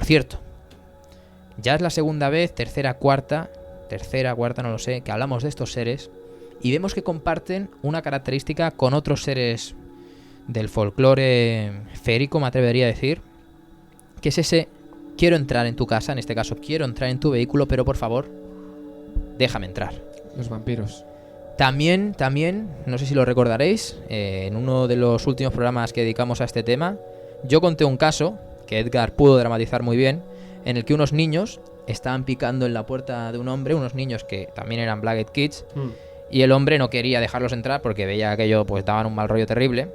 Por cierto, ya es la segunda vez, tercera, cuarta, no lo sé, que hablamos de estos seres y vemos que comparten una característica con otros seres del folclore férico, me atrevería a decir, que es ese: quiero entrar en tu casa, en este caso quiero entrar en tu vehículo, pero por favor, déjame entrar. Los vampiros. También, no sé si lo recordaréis, en uno de los últimos programas que dedicamos a este tema, yo conté un caso que Edgar pudo dramatizar muy bien, en el que unos niños estaban picando en la puerta de un hombre, unos niños que también eran Black Eyed Kids, y el hombre no quería dejarlos entrar porque veía que aquello pues daban un mal rollo terrible,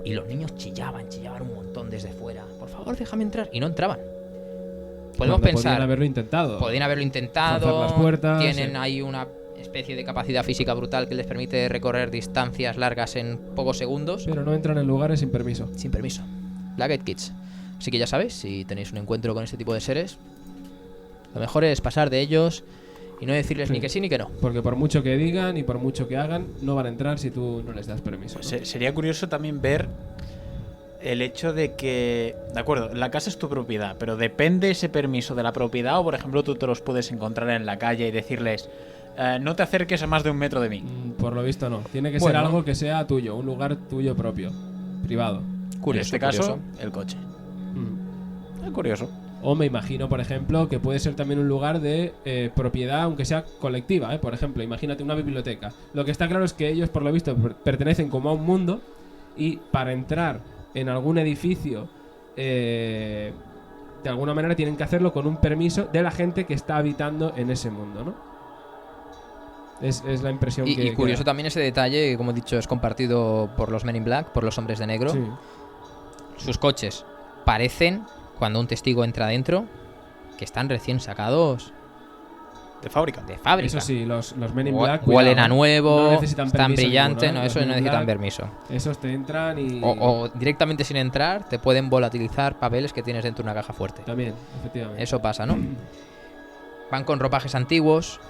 y los niños chillaban un montón desde fuera: por favor, déjame entrar, y no entraban. Podemos pensar, podrían haberlo intentado. Forzar las puertas, tienen ahí una especie de capacidad física brutal que les permite recorrer distancias largas en pocos segundos. Pero no entran en lugares sin permiso. Sin permiso. Black Eyed Kids. Así que ya sabéis, si tenéis un encuentro con este tipo de seres, lo mejor es pasar de ellos y no decirles ni que sí ni que no. Porque por mucho que digan y por mucho que hagan, no van a entrar si tú no les das permiso, ¿no? Pues sería curioso también ver el hecho de que, de acuerdo, la casa es tu propiedad, pero depende ese permiso de la propiedad, o por ejemplo tú te los puedes encontrar en la calle y decirles: no te acerques a más de 1 metro de mí. Por lo visto no. Tiene que ser algo que sea tuyo, un lugar tuyo propio, privado. Curioso, en este caso, el coche. Es curioso. O me imagino, por ejemplo, que puede ser también un lugar de propiedad, aunque sea colectiva, Por ejemplo, imagínate una biblioteca. Lo que está claro es que ellos, por lo visto, pertenecen como a un mundo, y para entrar en algún edificio, de alguna manera tienen que hacerlo con un permiso de la gente que está habitando en ese mundo, ¿no? Es la impresión que... Y curioso también ese detalle, que como he dicho es compartido por los Men in Black, por los hombres de negro. Sí. Sus coches parecen, cuando un testigo entra dentro, que están recién sacados de fábrica. Eso sí, los Men in Black huelen a nuevo, no necesitan están permiso brillantes, ninguno, no, eso no necesitan permiso. Esos te entran y... O directamente sin entrar te pueden volatilizar papeles que tienes dentro de una caja fuerte. También, efectivamente. Eso pasa, ¿no? Van con ropajes antiguos,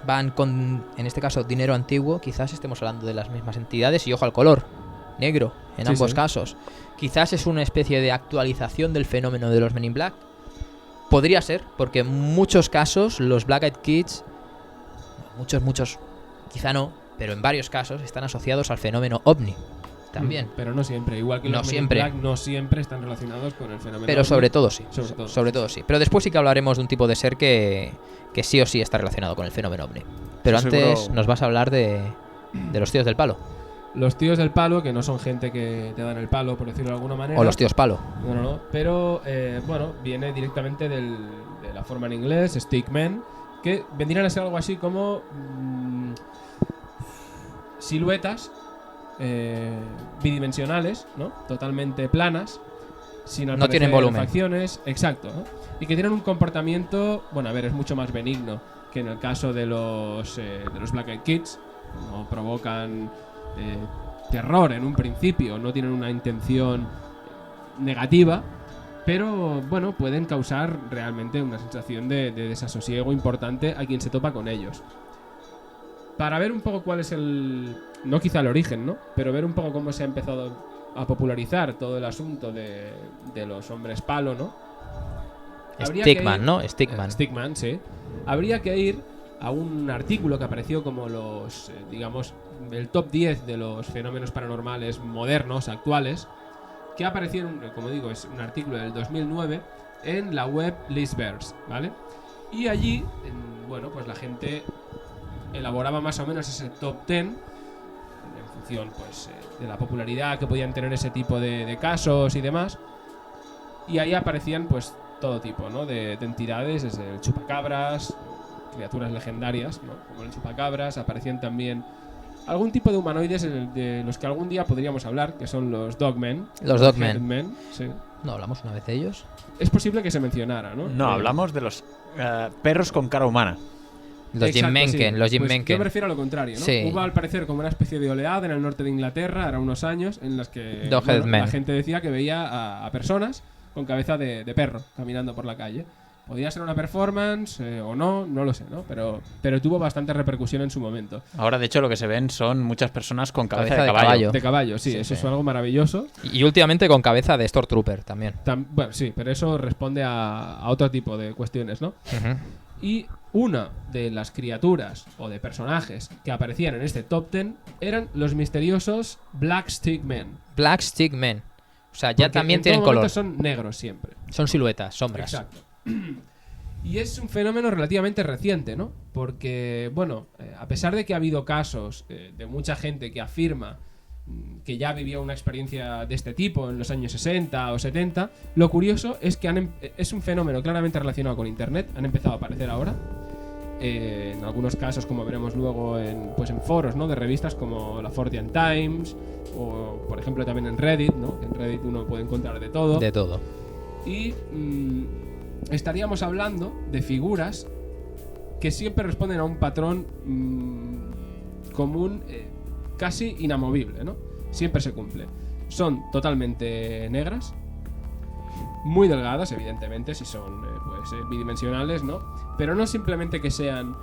van con, en este caso, dinero antiguo. Quizás estemos hablando de las mismas entidades, y ojo al color, negro en ambos casos. Quizás es una especie de actualización del fenómeno de los Men in Black. Podría ser, porque en muchos casos los Black Eyed Kids, muchos, quizá no, pero en varios casos están asociados al fenómeno OVNI también. Pero no siempre, igual que los Men in Black no siempre están relacionados con el fenómeno pero OVNI. sobre todo sí. Sobre todo sí. Pero después sí que hablaremos de un tipo de ser que sí o sí está relacionado con el fenómeno OVNI. Pero sí, antes seguro. nos vas a hablar de los tíos del palo. Los tíos del palo, que no son gente que te dan el palo, por decirlo de alguna manera. O los tíos palo. No. Pero, viene directamente de la forma en inglés, stickmen, que vendrían a ser algo así como siluetas bidimensionales, ¿no? Totalmente planas, sin no tienen volumen. facciones, exacto, ¿no? Y que tienen un comportamiento, es mucho más benigno que en el caso de los Black Eyed Kids. No provocan terror en un principio, no tienen una intención negativa, pero pueden causar realmente una sensación de desasosiego importante a quien se topa con ellos. Para ver un poco cuál es no quizá el origen, ¿no? Pero ver un poco cómo se ha empezado a popularizar todo el asunto de los hombres palo, ¿no? Stickman, ¿no? Stickman, sí. Habría que ir a un artículo que apareció como los, el top 10 de los fenómenos paranormales modernos, actuales, que aparecieron, como digo, es un artículo del 2009 en la web Listverse, ¿vale? Y allí, pues la gente elaboraba más o menos ese top 10 en función, de la popularidad que podían tener ese tipo de casos y demás. Y ahí aparecían, todo tipo, ¿no? de entidades, desde el chupacabras, criaturas legendarias, ¿no? Como el chupacabras. Aparecían también algún tipo de humanoides de los que algún día podríamos hablar, que son los Dogmen. Los Dogmen. Sí. ¿No hablamos una vez de ellos? Es posible que se mencionara, ¿no? No, hablamos de los perros con cara humana. Los Jim Mencken. Yo me refiero a lo contrario, ¿no? Sí. Hubo al parecer como una especie de oleada en el norte de Inglaterra, ahora unos años, en las que la gente decía que veía a personas con cabeza de perro caminando por la calle. Podría ser una performance o no lo sé, ¿no? Pero tuvo bastante repercusión en su momento. Ahora, de hecho, lo que se ven son muchas personas con cabeza de caballo. De caballo, sí, eso es algo maravilloso. Y últimamente con cabeza de Stormtrooper también. Bueno, sí, pero eso responde a otro tipo de cuestiones, ¿no? Y una de las criaturas o de personajes que aparecían en este top 10 eran los misteriosos Black Stick Men. Black Stick Men. O sea, ya Porque también en tienen todo color. momento son negros siempre. Son siluetas, sombras. Exacto. Y es un fenómeno relativamente reciente, ¿no? Porque, bueno, a pesar de que ha habido casos de mucha gente que afirma que ya vivió una experiencia de este tipo en los años 60 o 70, lo curioso es que es un fenómeno claramente relacionado con Internet. Han empezado a aparecer ahora. En algunos casos, como veremos luego, en foros, ¿no? De revistas como la Fortean Times o, por ejemplo, también en Reddit, ¿no? En Reddit uno puede encontrar de todo. De todo. Y estaríamos hablando de figuras que siempre responden a un patrón común, casi inamovible, ¿no? Siempre se cumple. Son totalmente negras, muy delgadas, evidentemente, si son bidimensionales, ¿no? Pero no simplemente que sean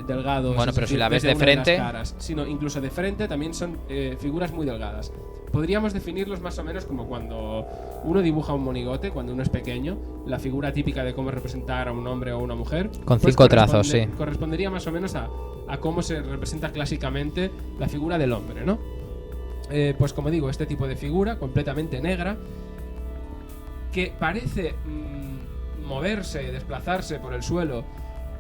delgados. Bueno, pero si la ves desde de una frente, las caras, sino incluso de frente también son figuras muy delgadas. Podríamos definirlos más o menos como cuando uno dibuja un monigote, cuando uno es pequeño, la figura típica de cómo representar a un hombre o una mujer. Con 5 trazos, sí. Correspondería más o menos a cómo se representa clásicamente la figura del hombre, ¿no? Pues como digo, este tipo de figura completamente negra que parece moverse, desplazarse por el suelo,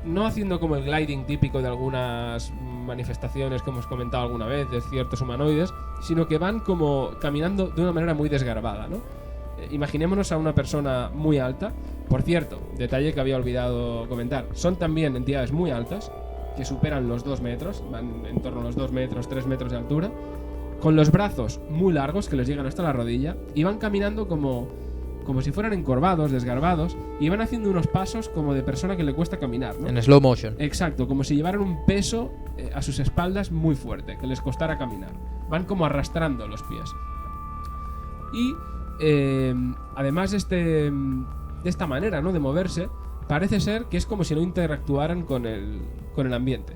no haciendo como el gliding típico de algunas manifestaciones que hemos comentado alguna vez de ciertos humanoides, sino que van como caminando de una manera muy desgarbada, ¿no? Imaginémonos a una persona muy alta. Por cierto, detalle que había olvidado comentar, son también entidades muy altas, que superan los 2 metros, van en torno a los 2 metros, 3 metros de altura, con los brazos muy largos que les llegan hasta la rodilla, y van caminando como si fueran encorvados, desgarbados, y van haciendo unos pasos como de persona que le cuesta caminar, ¿no? En slow motion. Exacto, como si llevaran un peso a sus espaldas muy fuerte, que les costara caminar. Van como arrastrando los pies. Y además de esta manera, ¿no?, de moverse, parece ser que es como si no interactuaran con el ambiente.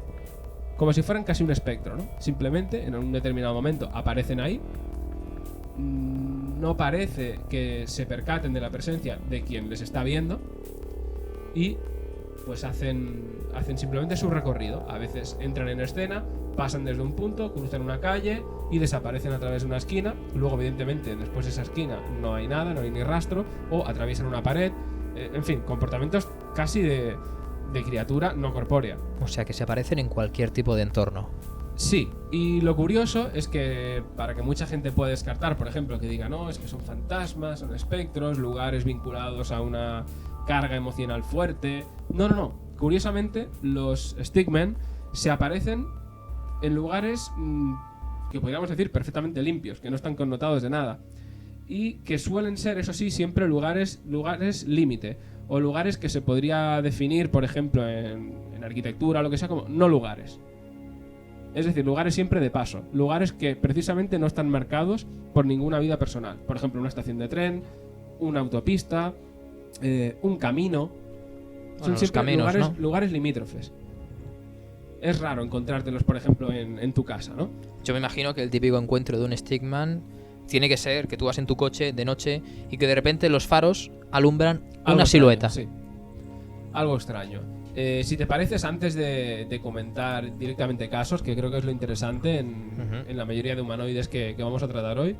Como si fueran casi un espectro, ¿no? Simplemente en un determinado momento aparecen ahí. No parece que se percaten de la presencia de quien les está viendo y pues hacen simplemente su recorrido. A veces entran en escena, pasan desde un punto, cruzan una calle y desaparecen a través de una esquina. Luego, evidentemente, después de esa esquina no hay nada, no hay ni rastro, o atraviesan una pared. En fin, comportamientos casi de criatura no corpórea. O sea, que se aparecen en cualquier tipo de entorno. Sí, y lo curioso es que para que mucha gente pueda descartar, por ejemplo, que diga, no, es que son fantasmas, son espectros, lugares vinculados a una carga emocional fuerte. No. Curiosamente, los Stickmen se aparecen en lugares que podríamos decir perfectamente limpios, que no están connotados de nada. Y que suelen ser, eso sí, siempre lugares límite. O lugares que se podría definir, por ejemplo, en arquitectura o lo que sea, como no lugares. Es decir, lugares siempre de paso. Lugares que precisamente no están marcados por ninguna vida personal. Por ejemplo, una estación de tren, una autopista, un camino. Son siempre caminos, lugares, ¿no? lugares limítrofes. Es raro encontrártelos, por ejemplo, en tu casa, ¿no? Yo me imagino que el típico encuentro de un Stickman tiene que ser que tú vas en tu coche de noche y que de repente los faros alumbran una silueta. Extraño, sí. Algo extraño. Si te pareces, antes de comentar directamente casos, que creo que es lo interesante en la mayoría de humanoides que vamos a tratar hoy,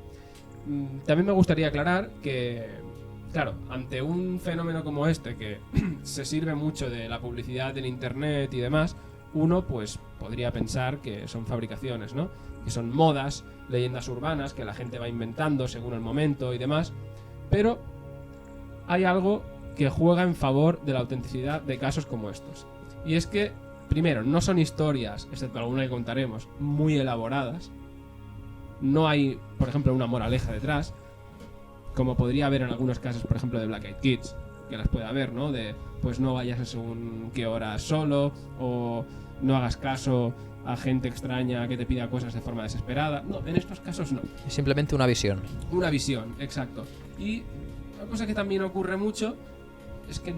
también me gustaría aclarar que, claro, ante un fenómeno como este, que se sirve mucho de la publicidad en internet y demás, uno pues podría pensar que son fabricaciones, ¿no? Que son modas, leyendas urbanas que la gente va inventando según el momento y demás, pero hay algo que juega en favor de la autenticidad de casos como estos. Y es que, primero, no son historias, excepto alguna que contaremos, muy elaboradas. No hay, por ejemplo, una moraleja detrás, como podría haber en algunos casos, por ejemplo, de Black Eyed Kids, que las puede haber, ¿no? De, pues no vayas a según qué hora solo, o no hagas caso a gente extraña que te pida cosas de forma desesperada. No, en estos casos no. Es simplemente una visión. Una visión, exacto. Y una cosa que también ocurre mucho es que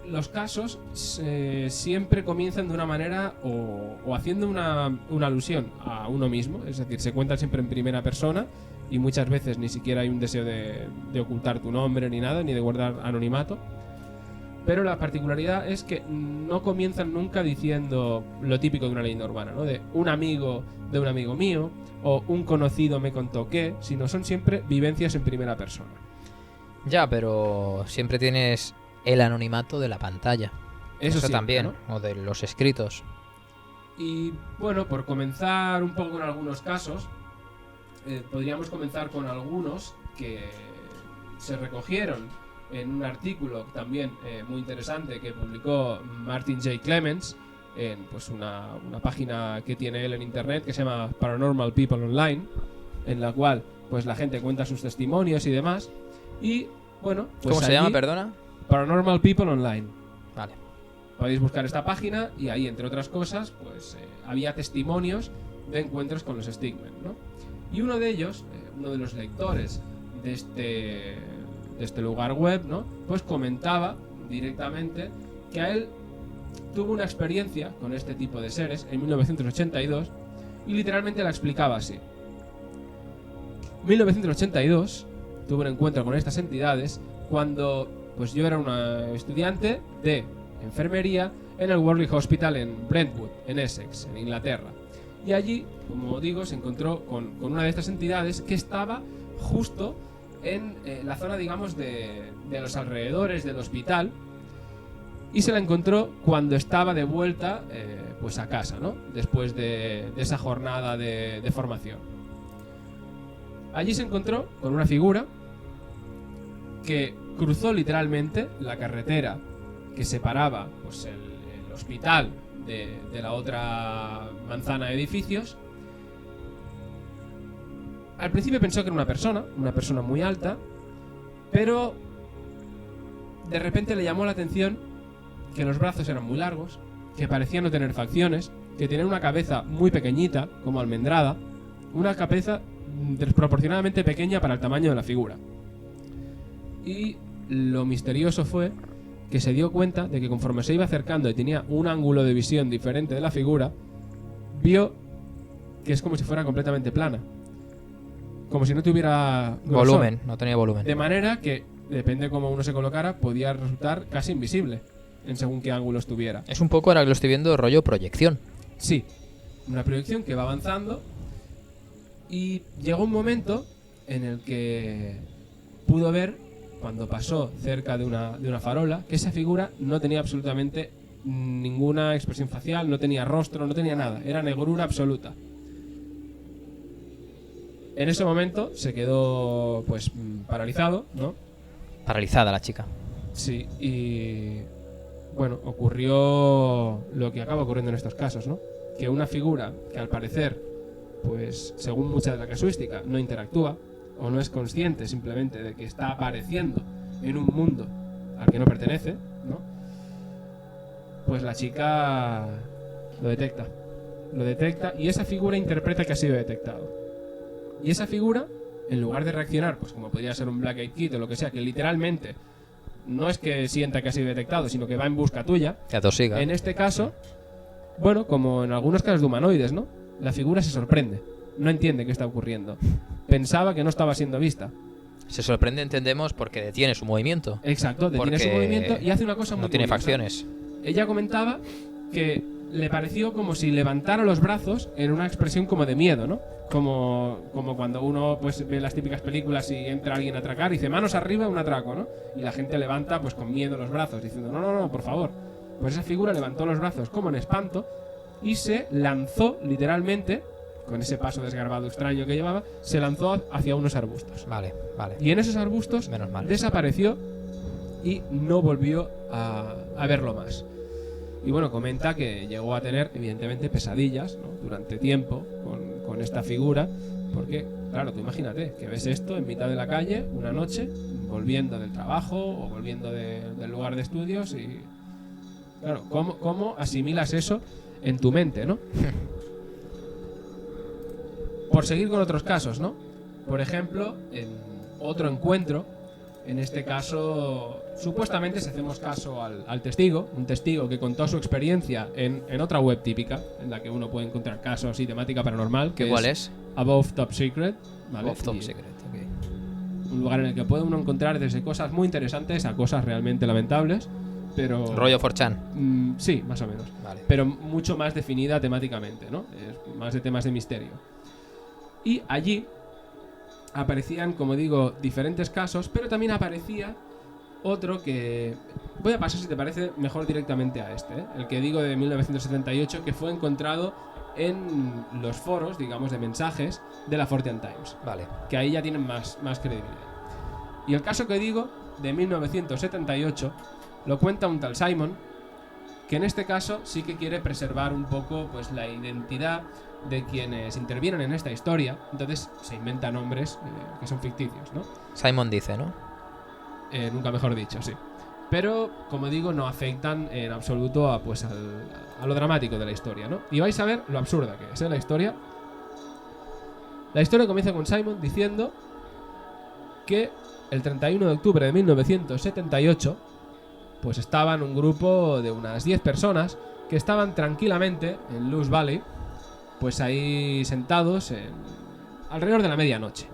los casos siempre comienzan de una manera o haciendo una alusión a uno mismo, es decir, se cuentan siempre en primera persona y muchas veces ni siquiera hay un deseo de ocultar tu nombre ni nada, ni de guardar anonimato. Pero la particularidad es que no comienzan nunca diciendo lo típico de una leyenda urbana, ¿no? De un amigo de un amigo mío o un conocido me contó que, sino son siempre vivencias en primera persona. Ya, pero siempre tienes el anonimato de la pantalla. Eso siempre, también, ¿no? o de los escritos. Y bueno, por comenzar un poco con algunos casos, podríamos comenzar con algunos que se recogieron en un artículo también muy interesante que publicó Martin J. Clemens en pues una página que tiene él en internet que se llama Paranormal People Online, en la cual pues la gente cuenta sus testimonios y demás. Y bueno, pues ¿cómo se llama, perdona? Paranormal People Online. Vale. Podéis buscar esta página y ahí, entre otras cosas, pues había testimonios de encuentros con los Stickmen, ¿no? Y uno de ellos, uno de los lectores de este lugar web, ¿no? Pues comentaba directamente que a él tuvo una experiencia con este tipo de seres en 1982 y literalmente la explicaba así. En 1982 tuve un encuentro con estas entidades cuando pues yo era una estudiante de enfermería en el Worley Hospital en Brentwood, en Essex, en Inglaterra. Y allí, como digo, se encontró con una de estas entidades que estaba justo en la zona, digamos, de los alrededores del hospital, y se la encontró cuando estaba de vuelta pues a casa, ¿no? Después de esa jornada de formación. Allí se encontró con una figura que cruzó literalmente la carretera que separaba pues, el hospital de la otra manzana de edificios. Al principio pensó que era una persona muy alta, pero de repente le llamó la atención que los brazos eran muy largos, que parecían no tener facciones, que tenían una cabeza muy pequeñita, como almendrada, una cabeza desproporcionadamente pequeña para el tamaño de la figura. Y lo misterioso fue que se dio cuenta de que conforme se iba acercando y tenía un ángulo de visión diferente de la figura, vio que es como si fuera completamente plana. Como si no tuviera grosor. Volumen, no tenía volumen. De manera que, depende de cómo uno se colocara, podía resultar casi invisible en según qué ángulo estuviera. Es un poco, ahora que lo estoy viendo, rollo proyección. Sí, una proyección que va avanzando y llegó un momento en el que pudo ver, cuando pasó cerca de una farola, que esa figura no tenía absolutamente ninguna expresión facial, no tenía rostro, no tenía nada, era negrura absoluta. En ese momento se quedó pues paralizado, ¿no? Paralizada la chica. Sí, y bueno, ocurrió lo que acaba ocurriendo en estos casos, ¿no? Que una figura que al parecer, pues según mucha de la casuística, no interactúa o no es consciente simplemente de que está apareciendo en un mundo al que no pertenece, ¿no? Pues la chica lo detecta y esa figura interpreta que ha sido detectado. Y esa figura, en lugar de reaccionar, pues como podría ser un Black Eyed Kid o lo que sea, que literalmente no es que sienta que ha sido detectado, sino que va en busca tuya. Que atosiga. En este caso, bueno, como en algunos casos de humanoides, ¿no? La figura se sorprende, no entiende qué está ocurriendo. Pensaba que no estaba siendo vista. Se sorprende, entendemos, porque detiene su movimiento. Exacto, detiene su movimiento y hace una cosa muy no tiene curiosa. facciones. Ella comentaba que le pareció como si levantara los brazos en una expresión como de miedo, ¿no? Como cuando uno pues ve las típicas películas y entra alguien a atracar y dice manos arriba, un atraco, ¿no? Y la gente levanta pues con miedo los brazos diciendo no, por favor. Pues esa figura levantó los brazos como en espanto y se lanzó literalmente, con ese paso desgarbado extraño que llevaba, se lanzó hacia unos arbustos. Vale. Y en esos arbustos Menos mal. desapareció y no volvió a verlo más. Y bueno, comenta que llegó a tener, evidentemente, pesadillas, ¿no? Durante tiempo con esta figura, porque, claro, tú imagínate que ves esto en mitad de la calle, una noche, volviendo del trabajo o volviendo del lugar de estudios y, claro, ¿cómo asimilas eso en tu mente, ¿no? Por seguir con otros casos, ¿no? Por ejemplo, en otro encuentro En este caso, supuestamente, si hacemos caso al testigo, un testigo que contó su experiencia en otra web típica, en la que uno puede encontrar casos y temática paranormal, que ¿Cuál es? Above Top Secret, ¿vale? Above Top Y Secret, ok. un lugar en el que puede uno encontrar desde cosas muy interesantes a cosas realmente lamentables, pero... Rollo 4chan. Sí, más o menos. Vale. Pero mucho más definida temáticamente, ¿no? Es más de temas de misterio. Y allí aparecían, como digo, diferentes casos, pero también aparecía otro que... Voy a pasar, si te parece, mejor directamente a este, ¿eh? El que digo de 1978, que fue encontrado en los foros, digamos, de mensajes de la Fortean Times, Vale. que ahí ya tienen más credibilidad. Y el caso que digo, de 1978, lo cuenta un tal Simon, que en este caso sí que quiere preservar un poco pues la identidad de quienes intervienen en esta historia. Entonces se inventa nombres que son ficticios, ¿no? Simon dice, ¿no? Nunca mejor dicho, sí. Pero, como digo, no afectan en absoluto a, pues, a lo dramático de la historia, ¿no? Y vais a ver lo absurda que es, ¿eh? La historia. La historia comienza con Simon diciendo que el 31 de octubre de 1978 pues estaban un grupo de unas 10 personas que estaban tranquilamente en Luz Valley, pues ahí sentados alrededor de la medianoche.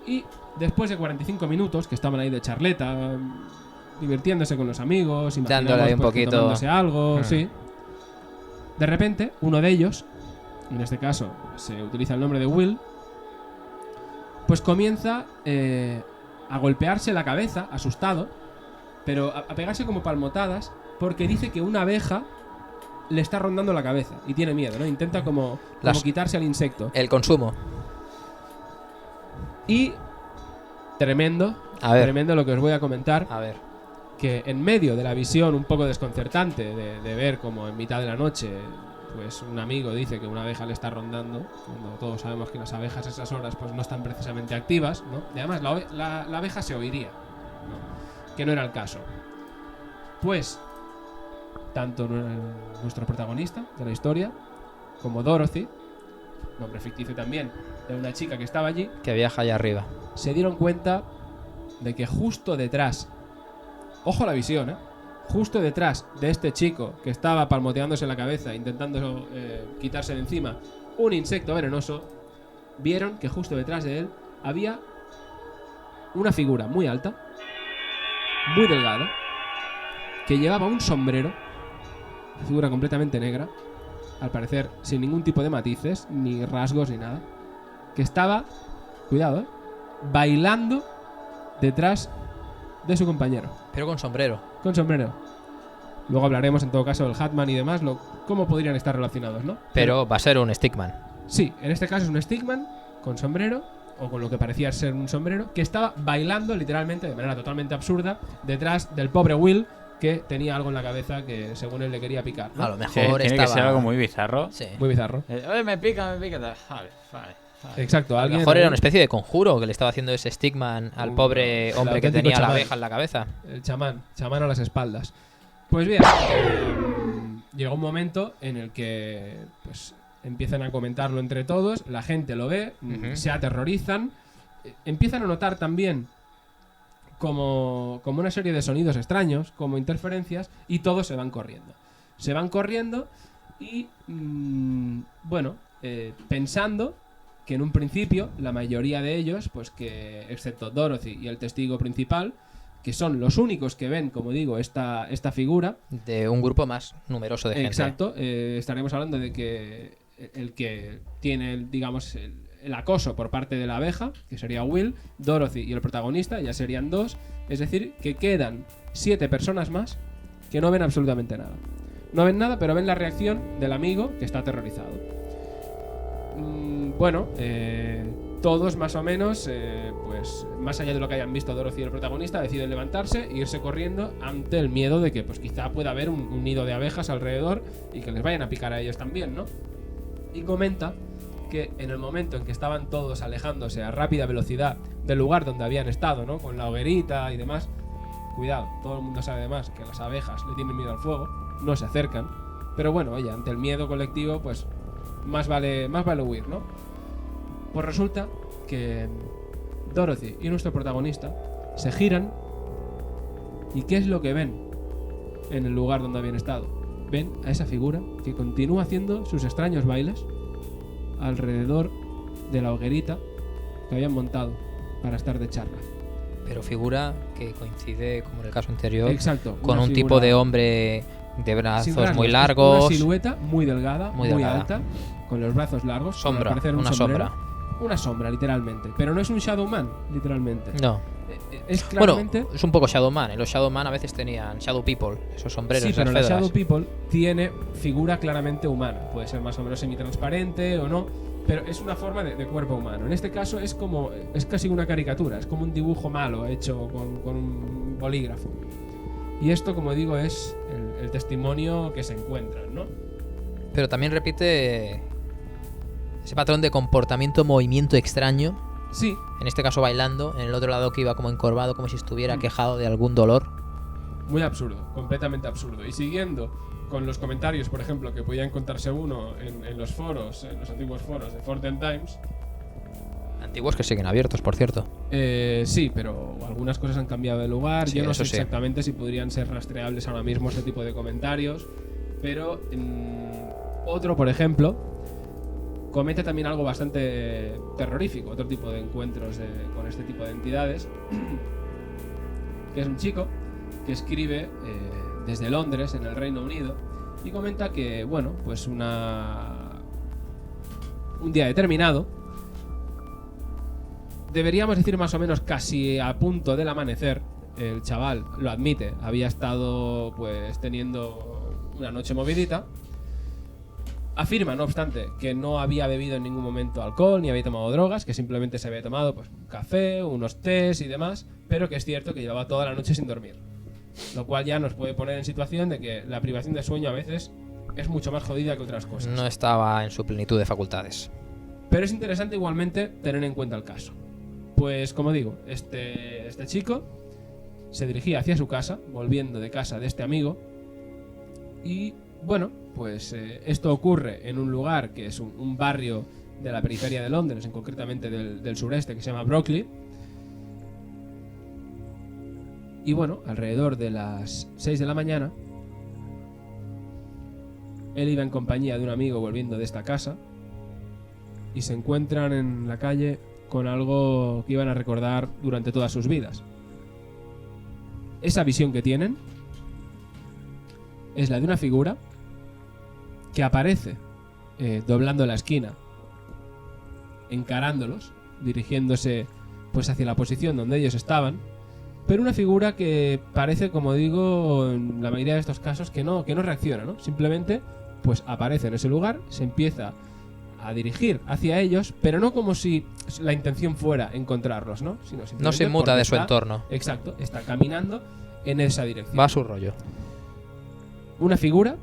Y después de 45 minutos que estaban ahí de charleta, divirtiéndose con los amigos, imaginamos, dándole ahí un pues, poquito tomándose algo, sí. De repente, uno de ellos, en este caso se utiliza el nombre de Will, pues comienza a golpearse la cabeza, asustado, pero a pegarse como palmotadas, porque dice que una abeja le está rondando la cabeza y tiene miedo, ¿no? Intenta como quitarse al insecto. El consumo. Y tremendo lo que os voy a comentar. A ver. Que en medio de la visión un poco desconcertante de ver como en mitad de la noche pues un amigo dice que una abeja le está rondando, cuando todos sabemos que las abejas a esas horas pues no están precisamente activas, ¿no? Y además la abeja se oiría, ¿no? Que no era el caso. Pues tanto nuestro protagonista de la historia como Dorothy, nombre ficticio también de una chica que estaba allí, Que viaja allá arriba. se dieron cuenta de que justo detrás, ojo a la visión, justo detrás de este chico que estaba palmoteándose la cabeza intentando quitarse de encima un insecto venenoso, vieron que justo detrás de él había una figura muy alta, muy delgada, que llevaba un sombrero, una figura completamente negra, al parecer sin ningún tipo de matices, ni rasgos, ni nada, que estaba, cuidado, bailando detrás de su compañero. Pero con sombrero. Con sombrero. Luego hablaremos en todo caso del Hatman y demás, cómo podrían estar relacionados, ¿no? Pero va a ser un stickman. Sí, en este caso es un stickman con sombrero, o con lo que parecía ser un sombrero, que estaba bailando literalmente, de manera totalmente absurda, detrás del pobre Will, que tenía algo en la cabeza que según él le quería picar, ¿no? A lo mejor Tiene estaba... que ser algo muy bizarro. Sí. Muy bizarro. Oye, me pica. Vale. Exacto. A lo mejor era una especie de conjuro que le estaba haciendo ese stickman al pobre el hombre que auténtico tenía la chamán. abeja en la cabeza. El chamán a las espaldas. Pues bien, llegó un momento en el que pues empiezan a comentarlo entre todos, la gente lo ve, se aterrorizan, empiezan a notar también como una serie de sonidos extraños, como interferencias, y todos se van corriendo. Se van corriendo y, pensando que en un principio la mayoría de ellos, pues que excepto Dorothy y el testigo principal, que son los únicos que ven, como digo, esta figura. De un grupo más numeroso de gente. Exacto. Estaremos hablando de que el que tiene, digamos, el acoso por parte de la abeja, que sería Will, Dorothy y el protagonista, ya serían 2. Es decir, que quedan 7 personas más que no ven absolutamente nada. No ven nada, pero ven la reacción del amigo que está aterrorizado. Todos más o menos, pues más allá de lo que hayan visto Dorothy y el protagonista, deciden levantarse e irse corriendo ante el miedo de que pues quizá pueda haber un nido de abejas alrededor y que les vayan a picar a ellos también, ¿no? Y comenta que en el momento en que estaban todos alejándose a rápida velocidad del lugar donde habían estado, ¿no? Con la hoguerita y demás, cuidado, todo el mundo sabe además que las abejas le tienen miedo al fuego, no se acercan, pero bueno, oye, ante el miedo colectivo, pues más vale huir, ¿no? Pues resulta que Dorothy y nuestro protagonista se giran. ¿Y qué es lo que ven en el lugar donde habían estado? Ven a esa figura que continúa haciendo sus extraños bailes alrededor de la hoguerita que habían montado para estar de charla. Pero figura que coincide, como en el caso anterior, Exacto, con una un figura tipo de hombre de brazos sin rasgos, muy es largos. una silueta muy delgada, Muy muy delgada. alta, con los brazos largos. Sombra, al parecer un una sombrero. sombra. Una sombra, literalmente. Pero no es un Shadow Man, literalmente. No. Es claramente... Bueno, es un poco Shadow Man. En los Shadow Man a veces tenían Shadow People, esos sombreros, Sí, esas pero la fedras. Shadow People tiene figura claramente humana. Puede ser más o menos semitransparente o no, pero es una forma de cuerpo humano. En este caso es casi una caricatura, es como un dibujo malo hecho con un bolígrafo. Y esto, como digo, es el testimonio que se encuentran, ¿no? Pero también repite ese patrón de comportamiento, movimiento extraño. Sí, En este caso bailando, en el otro lado que iba como encorvado, como si estuviera quejado de algún dolor. muy absurdo, completamente absurdo. Y siguiendo con los comentarios, por ejemplo, que podía encontrarse uno en los foros, en los antiguos foros de Fortnite Times. Antiguos que siguen abiertos, por cierto. Sí, pero algunas cosas han cambiado de lugar. Sí, Yo no eso sé sí. exactamente si podrían ser rastreables ahora mismo este tipo de comentarios. Pero otro, por ejemplo, comete también algo bastante terrorífico. Otro tipo de encuentros con este tipo de entidades. Que es un chico que escribe desde Londres, en el Reino Unido. Y comenta que, bueno, pues un día determinado, deberíamos decir más o menos casi a punto del amanecer, el chaval lo admite, había estado pues teniendo una noche movidita. Afirma, no obstante, que no había bebido en ningún momento alcohol ni había tomado drogas, que simplemente se había tomado pues un café, unos tés y demás, pero que es cierto que llevaba toda la noche sin dormir. Lo cual ya nos puede poner en situación de que la privación de sueño a veces es mucho más jodida que otras cosas. No estaba en su plenitud de facultades. Pero es interesante igualmente tener en cuenta el caso. Pues como digo, este chico se dirigía hacia su casa, volviendo de casa de este amigo. Y bueno, pues esto ocurre en un lugar que es un barrio de la periferia de Londres, concretamente del sureste, que se llama Brockley. Y bueno, alrededor de las 6 de la mañana, él iba en compañía de un amigo volviendo de esta casa y se encuentran en la calle con algo que iban a recordar durante todas sus vidas. Esa visión que tienen es la de una figura que aparece doblando la esquina, encarándolos, dirigiéndose pues hacia la posición donde ellos estaban, pero una figura que parece, como digo, en la mayoría de estos casos que no reacciona, ¿no? Simplemente pues aparece en ese lugar, se empieza a dirigir hacia ellos, pero no como si la intención fuera encontrarlos, ¿no? Sino simplemente No se inmuta porque de su está- entorno. Exacto, está caminando en esa dirección. Va a su rollo. Una figura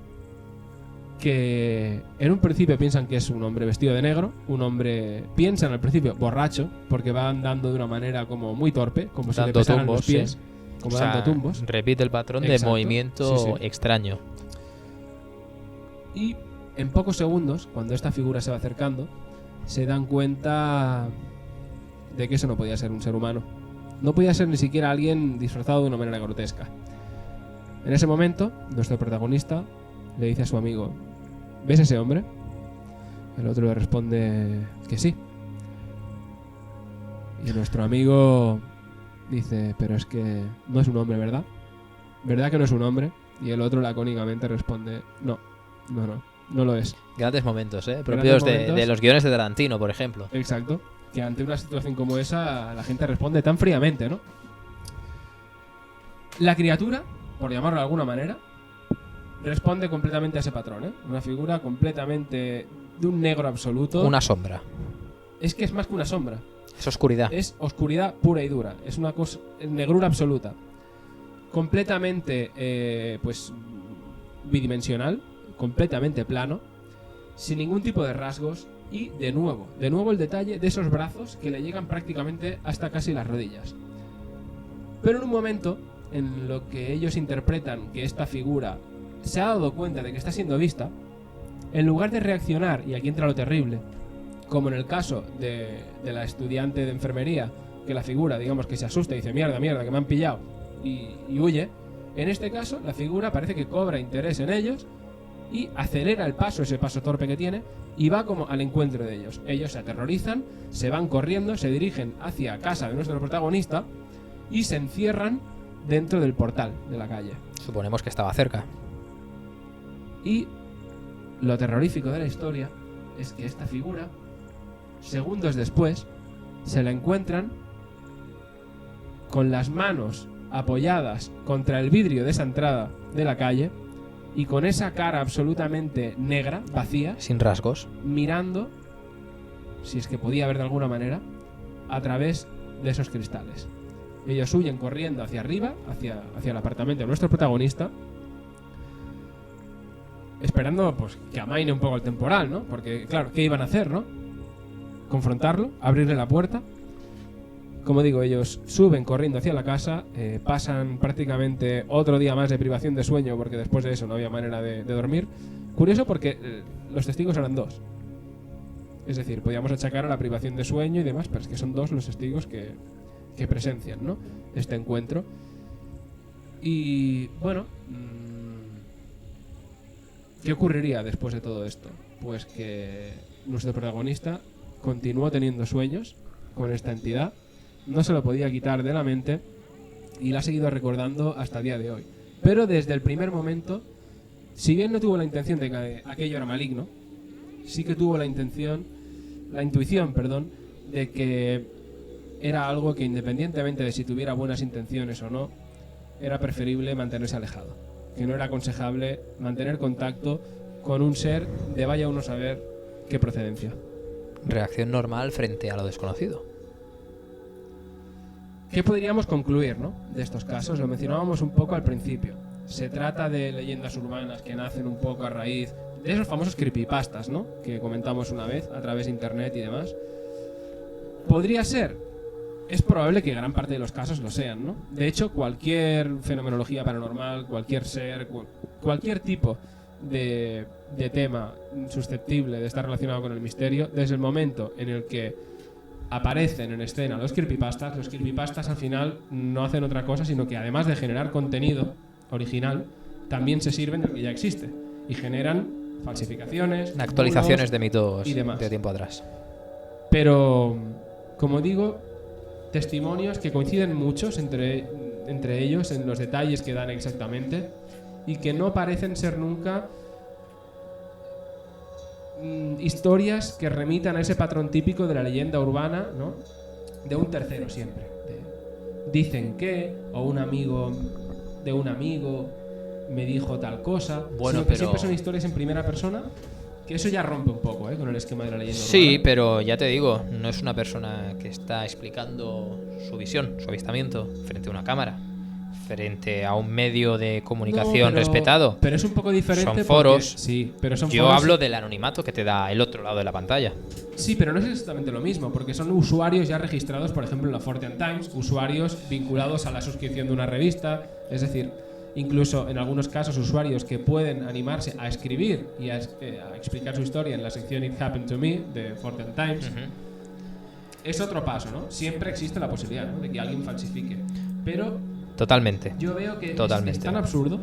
que en un principio piensan que es un hombre vestido de negro, un hombre, piensan al principio borracho, porque va andando de una manera como muy torpe, como si le Dando pesaran tumbos, los pies, sí. como O sea, dando tumbos. repite el patrón de Exacto. movimiento Sí, sí. extraño. Y en pocos segundos, cuando esta figura se va acercando, se dan cuenta de que eso no podía ser un ser humano. No podía ser ni siquiera alguien disfrazado de una manera grotesca. En ese momento, nuestro protagonista le dice a su amigo: ¿ves ese hombre? El otro le responde que sí. Y nuestro amigo dice: pero es que no es un hombre, ¿verdad? ¿Verdad que no es un hombre? Y el otro lacónicamente responde: no lo es. Grandes momentos, propios momentos. de los guiones de Tarantino, por ejemplo. Exacto. Que ante una situación como esa, la gente responde tan fríamente, ¿no? La criatura, por llamarlo de alguna manera, responde completamente a ese patrón, ¿eh? Una figura completamente de un negro absoluto. Una sombra. Es que es más que una sombra. Es oscuridad. Es oscuridad pura y dura. Es una cosa, negrura absoluta. Completamente, pues, bidimensional. Completamente plano. Sin ningún tipo de rasgos. Y de nuevo el detalle de esos brazos que le llegan prácticamente hasta casi las rodillas. Pero en un momento en lo que ellos interpretan que esta figura se ha dado cuenta de que está siendo vista, en lugar de reaccionar, y aquí entra lo terrible, como en el caso de la estudiante de enfermería que la figura, digamos, que se asusta y dice mierda, que me han pillado y huye. En este caso, la figura parece que cobra interés en ellos y acelera el paso, ese paso torpe que tiene, y va como al encuentro de ellos. Ellos se aterrorizan, se van corriendo, se dirigen hacia casa de nuestro protagonista y se encierran dentro del portal de la calle. Suponemos que estaba cerca. Y lo terrorífico de la historia es que esta figura, segundos después, se la encuentran con las manos apoyadas contra el vidrio de esa entrada de la calle y con esa cara absolutamente negra, vacía, Sin rasgos. mirando, si es que podía ver de alguna manera, a través de esos cristales. Ellos huyen corriendo hacia arriba, hacia el apartamento de nuestro protagonista, esperando pues que amaine un poco el temporal, ¿no? Porque, claro, ¿qué iban a hacer, no? Confrontarlo, abrirle la puerta. Como digo, ellos suben corriendo hacia la casa, pasan prácticamente otro día más de privación de sueño porque después de eso no había manera de dormir. Curioso porque los testigos eran 2. Es decir, podíamos achacar a la privación de sueño y demás, pero es que son 2 los testigos que presencian, ¿no?, este encuentro. Y bueno, ¿qué ocurriría después de todo esto? Pues que nuestro protagonista continuó teniendo sueños con esta entidad, no se lo podía quitar de la mente y la ha seguido recordando hasta el día de hoy. Pero desde el primer momento, si bien no tuvo la intención de que aquello era maligno, sí que tuvo la intuición, de que era algo que, independientemente de si tuviera buenas intenciones o no, era preferible mantenerse alejado. Que no era aconsejable mantener contacto con un ser de vaya uno a saber qué procedencia. Reacción normal frente a lo desconocido. ¿Qué podríamos concluir, ¿no?, de estos casos? Lo mencionábamos un poco al principio. Se trata de leyendas urbanas que nacen un poco a raíz de esos famosos creepypastas, ¿no?, que comentamos una vez a través de internet y demás. ¿Podría ser? Es probable que gran parte de los casos lo sean, ¿no? De hecho, cualquier fenomenología paranormal, cualquier ser, cualquier tipo de tema susceptible de estar relacionado con el misterio, desde el momento en el que aparecen en escena los creepypastas al final no hacen otra cosa sino que, además de generar contenido original, también se sirven del que ya existe y generan falsificaciones, Actualizaciones de mitos y demás. de tiempo atrás. Pero, como digo, testimonios que coinciden muchos entre ellos en los detalles que dan exactamente y que no parecen ser nunca historias que remitan a ese patrón típico de la leyenda urbana, ¿no?, de un tercero siempre. Dicen que, o un amigo de un amigo me dijo tal cosa. Bueno, sino que siempre son historias en primera persona, que eso ya rompe un poco con el esquema de la leyenda urbana. Sí, pero ya te digo, no es una persona que está explicando su visión, su avistamiento frente a una cámara, frente a un medio de comunicación respetado. Pero es un poco diferente. Son foros. Sí, pero son Yo foros. hablo del anonimato que te da el otro lado de la pantalla. Sí, pero no es exactamente lo mismo, porque son usuarios ya registrados, por ejemplo, en la Fortean Times, usuarios vinculados a la suscripción de una revista, es decir, incluso en algunos casos usuarios que pueden animarse a escribir y a explicar su historia en la sección It Happened to Me de Fortean Times. Es otro paso, ¿no? Siempre existe la posibilidad, ¿no?, de que alguien falsifique, pero Totalmente. yo veo que Totalmente. es tan absurdo.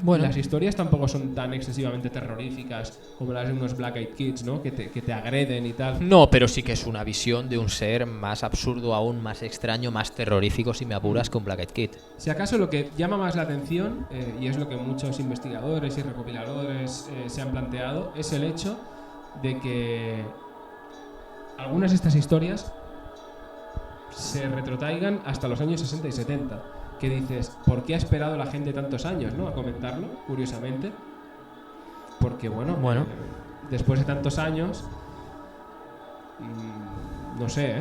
Bueno. Las historias tampoco son tan excesivamente terroríficas como las de unos Black Eyed Kids, ¿no?, que te agreden y tal. No, pero sí que es una visión de un ser más absurdo aún, más extraño, más terrorífico, si me apuras, que un Black Eyed Kid. Si acaso lo que llama más la atención, y es lo que muchos investigadores y recopiladores se han planteado, es el hecho de que algunas de estas historias se retrotraigan hasta los años 60 y 70. Que dices, ¿por qué ha esperado la gente tantos años, ¿no?, a comentarlo? Curiosamente. Porque, bueno. Después de tantos años, no sé,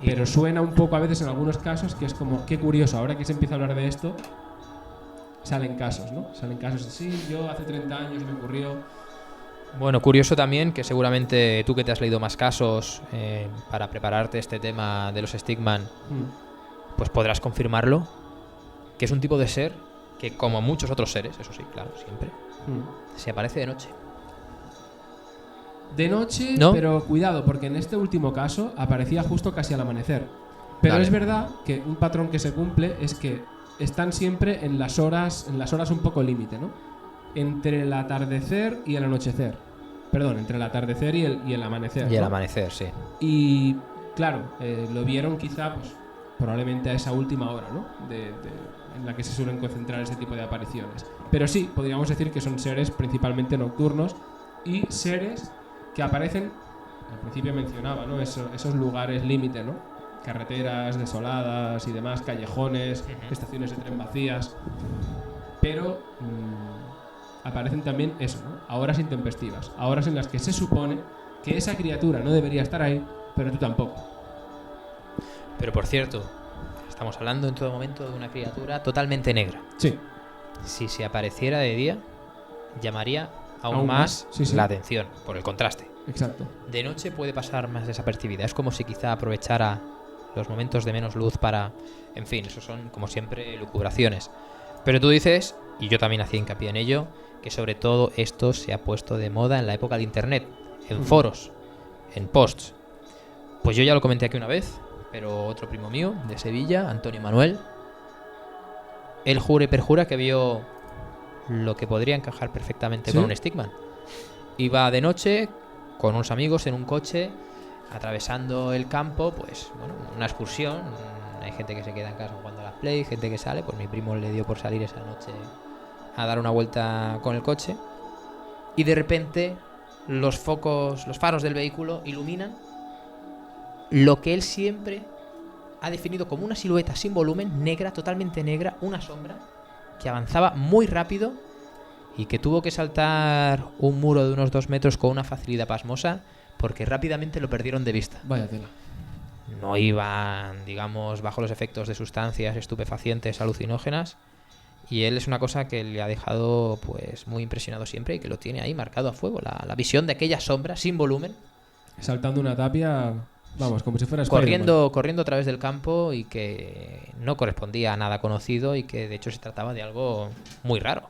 pero suena un poco a veces en algunos casos que es como, qué curioso, ahora que se empieza a hablar de esto, salen casos, ¿no? Salen casos de, sí, yo hace 30 años me ocurrió. Bueno, curioso también que seguramente tú, que te has leído más casos para prepararte este tema de los Stickman, pues podrás confirmarlo, que es un tipo de ser que, como muchos otros seres, eso sí, claro, siempre, se aparece de noche. De noche, ¿No? pero cuidado, porque en este último caso aparecía justo casi al amanecer. Pero Vale. es verdad que un patrón que se cumple es que están siempre en las horas un poco límite, ¿no? Entre el atardecer y el anochecer. Perdón, entre el atardecer y el amanecer. Y el ¿no? amanecer, sí. Y claro, lo vieron quizá pues, probablemente a esa última hora, ¿no? En la que se suelen concentrar ese tipo de apariciones. Pero sí, podríamos decir que son seres principalmente nocturnos y seres que aparecen, al principio mencionaba, ¿no? Esos lugares límite, ¿no? Carreteras desoladas y demás, callejones, estaciones de tren vacías. Pero aparecen también eso, ¿no? A horas intempestivas, a horas en las que se supone que esa criatura no debería estar ahí, pero tú tampoco. Pero por cierto, estamos hablando en todo momento de una criatura totalmente negra. Sí. Si se apareciera de día, llamaría aún Aún más más, sí, sí. la atención, por el contraste. Exacto. De noche puede pasar más desapercibida. Es como si quizá aprovechara los momentos de menos luz para... En fin, eso son, como siempre, lucubraciones. Pero tú dices, y yo también hacía hincapié en ello, que sobre todo esto se ha puesto de moda en la época de Internet, en foros, en posts. Pues yo ya lo comenté aquí una vez, pero otro primo mío, de Sevilla, Antonio Manuel, él jura y perjura que vio lo que podría encajar perfectamente ¿Sí? con un Stickman. Iba de noche con unos amigos en un coche, atravesando el campo, pues bueno, una excursión. Hay gente que se queda en casa jugando a la Play, gente que sale, pues mi primo le dio por salir esa noche a dar una vuelta con el coche y de repente los faros del vehículo iluminan lo que él siempre ha definido como una silueta sin volumen, negra, totalmente negra, una sombra que avanzaba muy rápido y que tuvo que saltar un muro de unos 2 metros con una facilidad pasmosa porque rápidamente lo perdieron de vista. Vaya tela. No iban, digamos, bajo los efectos de sustancias estupefacientes, alucinógenas, y él es una cosa que le ha dejado pues muy impresionado siempre y que lo tiene ahí marcado a fuego, la visión de aquella sombra sin volumen Saltando una tapia, vamos, como si fuera Spider-Man. corriendo a través del campo y que no correspondía a nada conocido y que de hecho se trataba de algo muy raro.